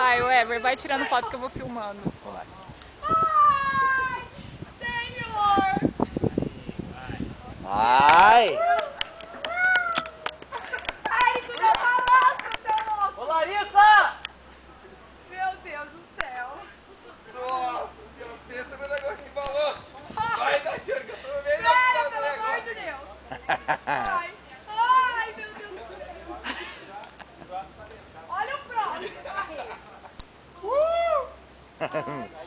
Vai, Weber, vai tirando foto que eu vou filmando. Ai, senhor! Ai! Ai, tu não balança, seu louco! Ô, Larissa! Meu Deus do céu! Nossa, Deus, pensa no negócio que falou. Vai dar tiro que eu tô vendo. Sério, pelo amor de Deus! Ai, ai, meu Deus do céu! Olha o próximo, correr! Ai,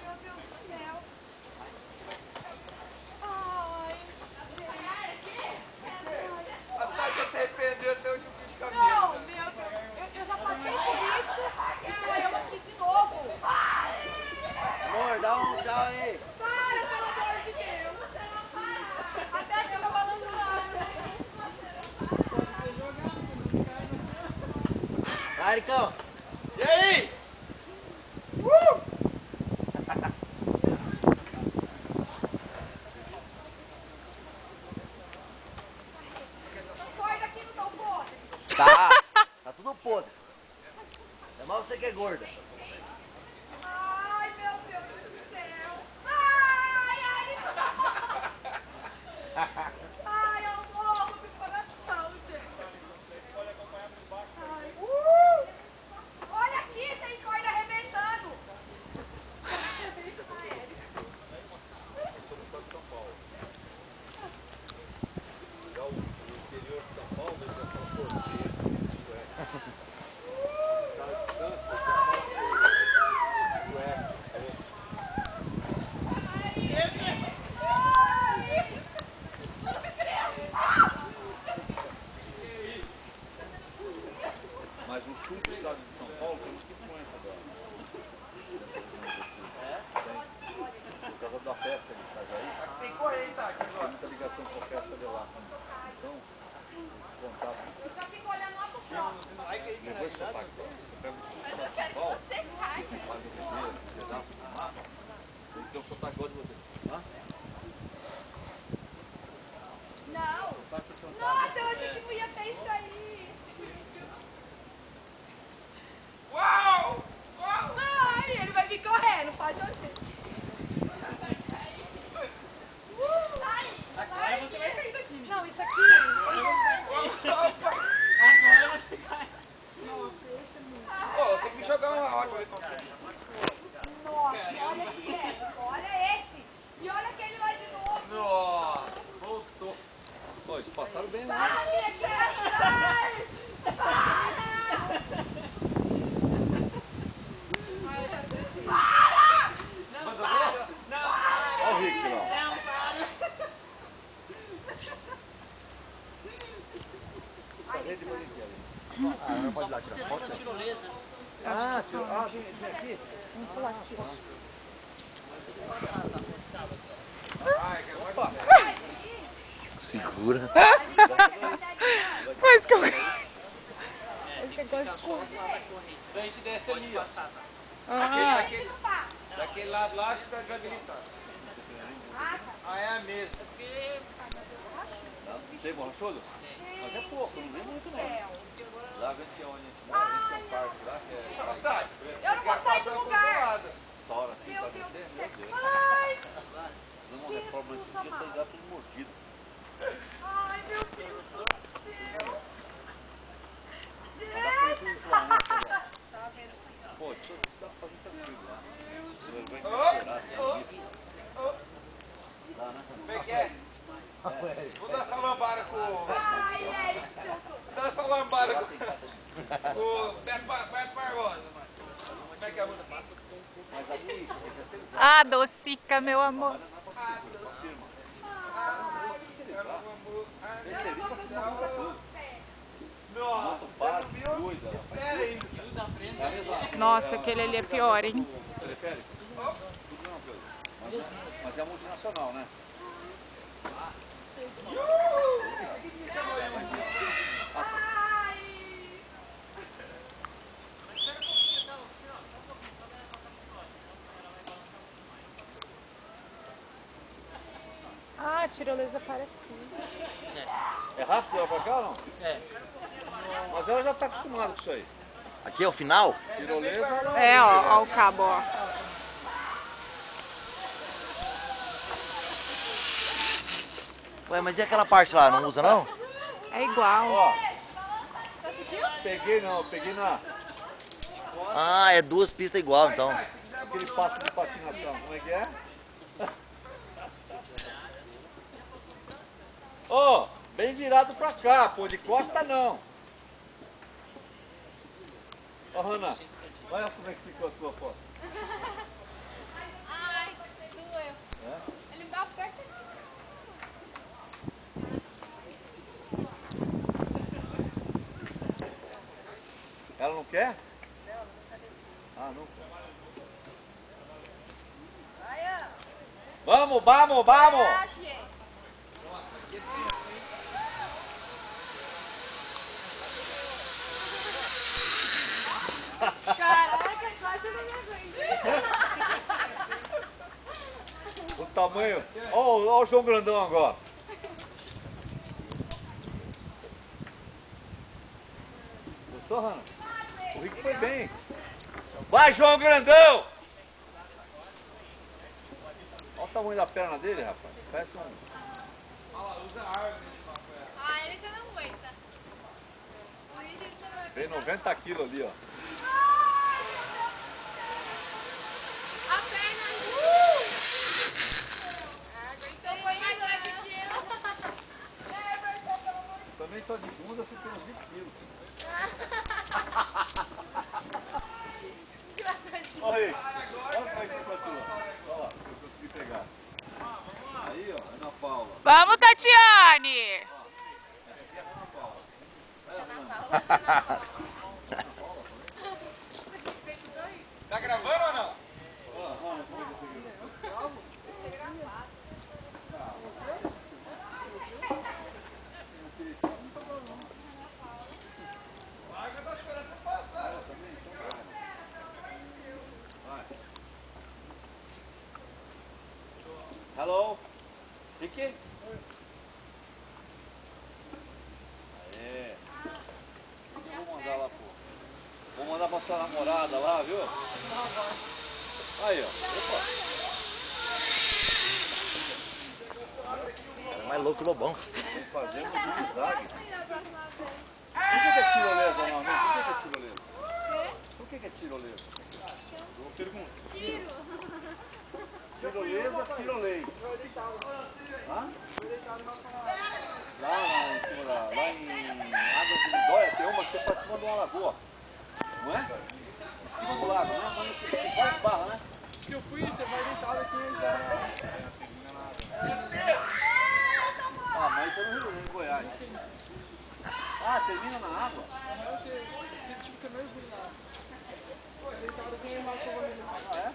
meu Deus do céu! Ai, A Tati se arrependeu até hoje o bicho caminho. não, meu Deus! Eu já passei por isso e tô eu aqui de novo! Amor, dá um tchau aí. Para, pelo amor de Deus! Até que eu tô balançando! Vai, Ricão. E aí? Corda aqui no teu podre! Tá tudo podre. É mal você que é gorda. Ai, meu Deus do céu! Ai, ai! Ai, eu morro de coração, gente! Ai, olha aqui, tem corda arrebentando! Já o interior de São Paulo, ele já fala português, isso é. O cara de Santos, ele já fala US. Mas o sul do estado de São Paulo tem muita influência dela. Por causa da festa de Itajaí. Tem corrente, tá? Tem muita ligação com a festa de lá. Então, contato. Eu já fico olhando lá pro próximo. Depois você pega o sul do estado de São Paulo, faz o primeiro, pedaço do mato, ele tem um sotaque igual de você. Não! Nossa, eu achei que não ia ter isso aí! Uau! Ai, ele vai vir correndo, pode fazer. Agora você vai cair daqui. Não, isso aqui. Agora você cai. Pô, tem que me jogar uma água aí. Nossa, olha aqui, olha esse. E olha aquele lá de novo. Nossa, voltou. Pô, eles passaram bem, né? Sai, aqui atrás. Para! Manda ver? Olha o Rick lá. Não, para. Essa rede bonita ali. Ah, não pode dar tirar foto? Da tirolesa. Ah, tio. Ah, vem aqui. Ai, Segura. Mas que eu... a gente desce ali, ó. Ah, Daquele lado lá, acho que tá desabilitado. Ah, é a mesma. Tem borrachudo? Mas é pouco, não vem muito não. Lá a gente onde a gente mora, a gente tem um parque lá que é... Eu não vou sair do lugar. Só assim Meu pra Deus descer, do meu céu. Deus. Ai, Dando uma reforma esses dias, sai gato tudo mordido. ai, meu Deus do céu. Pô, deixa eu dar pra fazer tranquilo lá. Vai melhorar, como é que é? Vou dançar lambada com... Ai, Edson. Dança lambada com o Beto Barbosa, mano. Como é que é a música? Mas aqui, isso tem que terceirizar. ah, docica, meu amor. Nossa, Para, cuida. Nossa, aquele ali é pior, hein? teleférico? Tudo não, Pedro. Mas é multinacional, né? Ah, a tirolesa para aqui. É rápido ela pra cá ou não? É. Mas ela já tá acostumada com isso aí. Aqui é o final? Tirolesa ou É, ó o cabo, ó. Ué, mas e aquela parte lá, não usa não? É igual. Ó, peguei não, peguei na... Ah, é duas pistas igual então. Aquele passo de patinação, como é que é? Ó, bem virado pra cá, pô, de costa não. Ó, Rana, olha como é que ficou a tua foto. Ai, doeu. Ele me dá perto aqui. Ela não quer? Ah, não quer. Vamos, vamos, vamos! Achei. Caraca, quase não me aguento. O tamanho. Ó o João Grandão agora. Gostou, Rana? O Rico foi bem. Vai, João Grandão! Olha o tamanho da perna dele, rapaz. Parece um... Ah, ele você não aguenta. O Luiz ele você não aguenta. Tem 90 quilos ali, ó. A perna. Aguentou foi mais pequeno. Também só de bunda você tem uns 20 quilos. Olha aí. Olha como é que ficou a tua. Olha lá, eu consegui pegar. Aí, ó, Ana Paula. Vamos, Tatiane! Tá gravando ou não? Hello? Ricky? Aê. Vou mandar lá, pô. Vou mandar pra sua namorada lá, viu? Aí, ó. Opa. É mais louco que o Lobão. Fazemos zigue-zague. Por que é tirolesa, normalmente? Por que é tirolesa? Por que é tirolesa? Eu pergunto. Tirolesa, tirolês. Hã? Lá em cima da... Lá em Águas de Lindóia tem uma que você faz em cima de uma lagoa. Não é? Em cima do lago, né? Quando você faz barra, né? Que eu fui, você vai deitar assim, eles dão Ah, mas isso é no Rio, em Goiás. Ah, termina na água? tipo, você mergulha lá. Deitado assim, eles rasgam o olho. Ah, é?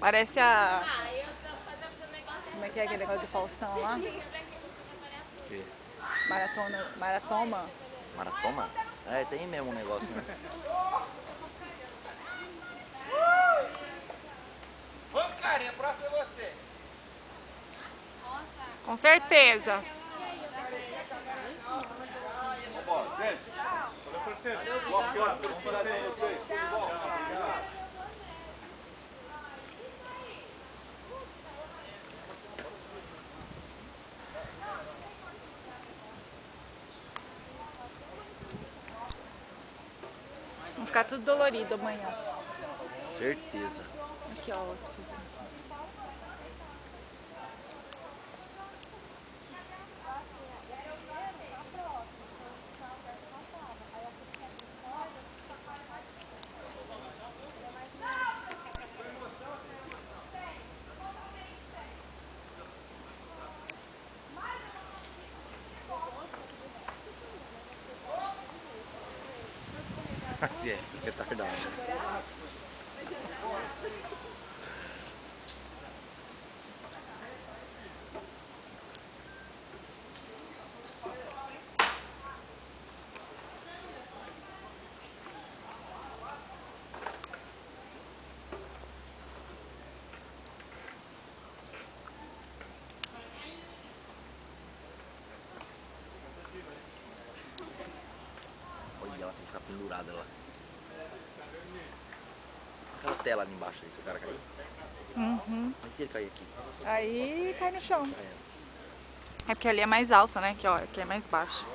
Parece a... Como é que é aquele negócio do Faustão lá? Que? Maratoma. Maratoma? É, tem mesmo um negócio, né? Vamos, carinha, a próxima é você. Com certeza. Vambora, gente. Valeu, parceiro. Boa sorte, felicidade pra vocês. Tudo bom? Vão ficar tudo dolorido amanhã. Certeza. Aqui, ó. Assim é, retardado. pendurada lá. Aquela tela ali embaixo aí, se o cara cair. Uhum. Mas se ele cair aqui? Aí cai no chão. É. É porque ali é mais alto, né? Aqui, ó, aqui é mais baixo.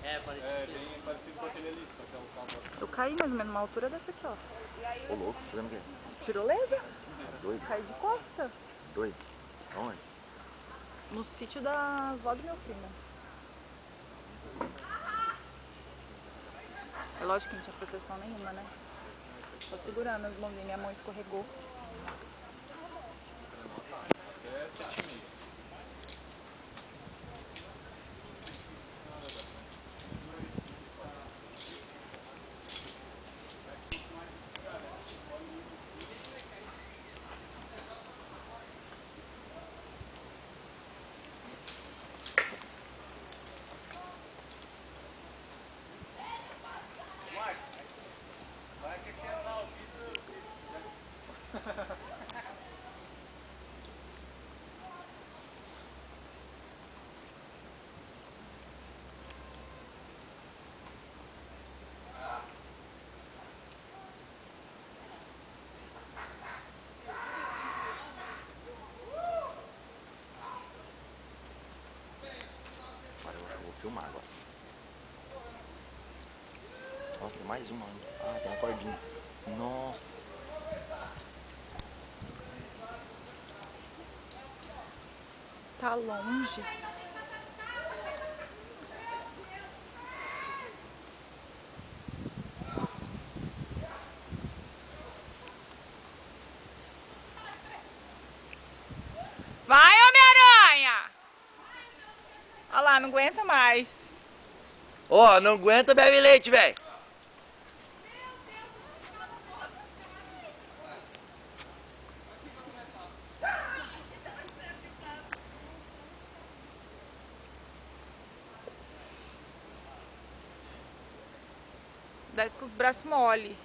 É bem parecido com aquele ali, só que é um carro. Eu caí mais ou menos numa altura dessa aqui, ó. Ô louco, fazendo o quê? Tirolesa? Doido? Caí de costa. Doido? Aonde? No sítio da avó do meu primo. É lógico que não tinha proteção nenhuma, né? Tô segurando as mãozinhas, minha mão escorregou. Vai aquecendo lá o piso. Olha, eu acho que eu vou filmar agora. Ó, tem mais uma ainda. Ah, tem uma cordinha. Nossa. Tá longe. Vai, Homem-Aranha! Olha lá, não aguenta mais. Ó, não aguenta, bebe leite, velho. Desce com os braços mole.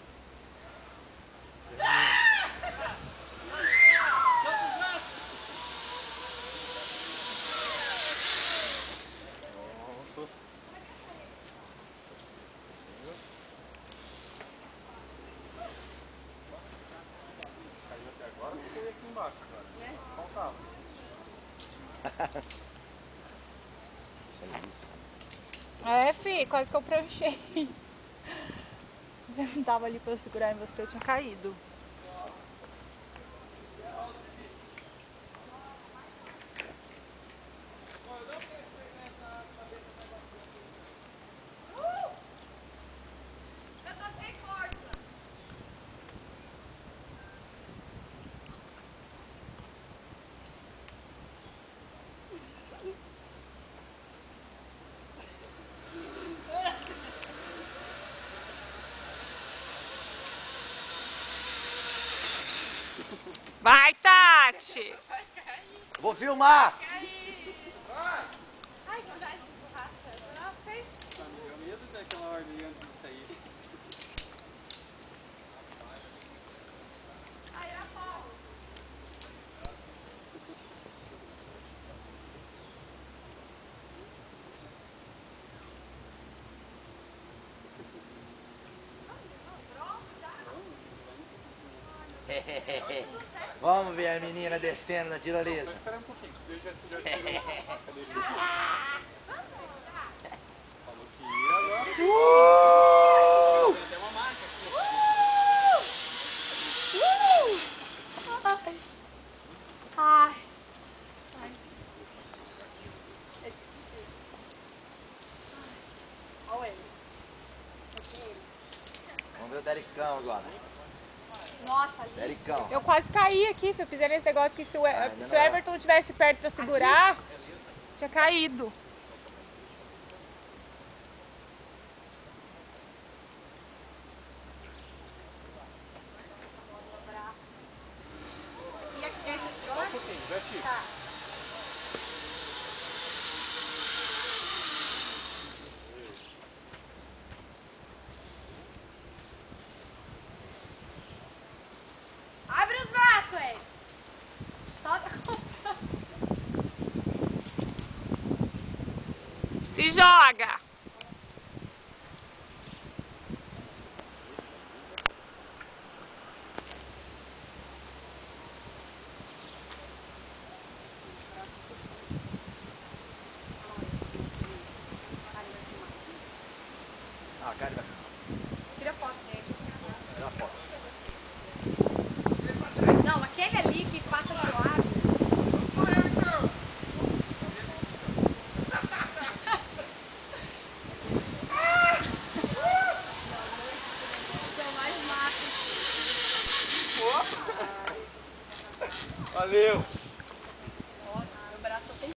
Caiu até agora, eu fiquei aqui embaixo agora. Qual tava? É, fi, quase que eu pranchei. Você não tava ali pra eu segurar em você, eu tinha caído. Eu tô sem força. Vai, Tati! Vou filmar. Ai, que vontade de borracha. Não, fez. Tá, me deu medo daquela ordem antes de sair. Ai, era pau. Vamos ver a menina descendo na tirolesa. Espera um pouquinho, eu já tirou a cadeirinha. Falou que ia agora. Tem até uma marca aqui. Ai. Olha ele. Vamos ver o Dericão agora. Nossa, ali. Dericão. Eu quase caí aqui, eu fiz nesse negócio que se o, ainda se o não é. Everton tivesse perto pra segurar, tinha caído. E aqui esse tirou? Um pouquinho, já tiro. Tá. Abre os braços, Ed. Solta a conta. E joga! Ah, cara,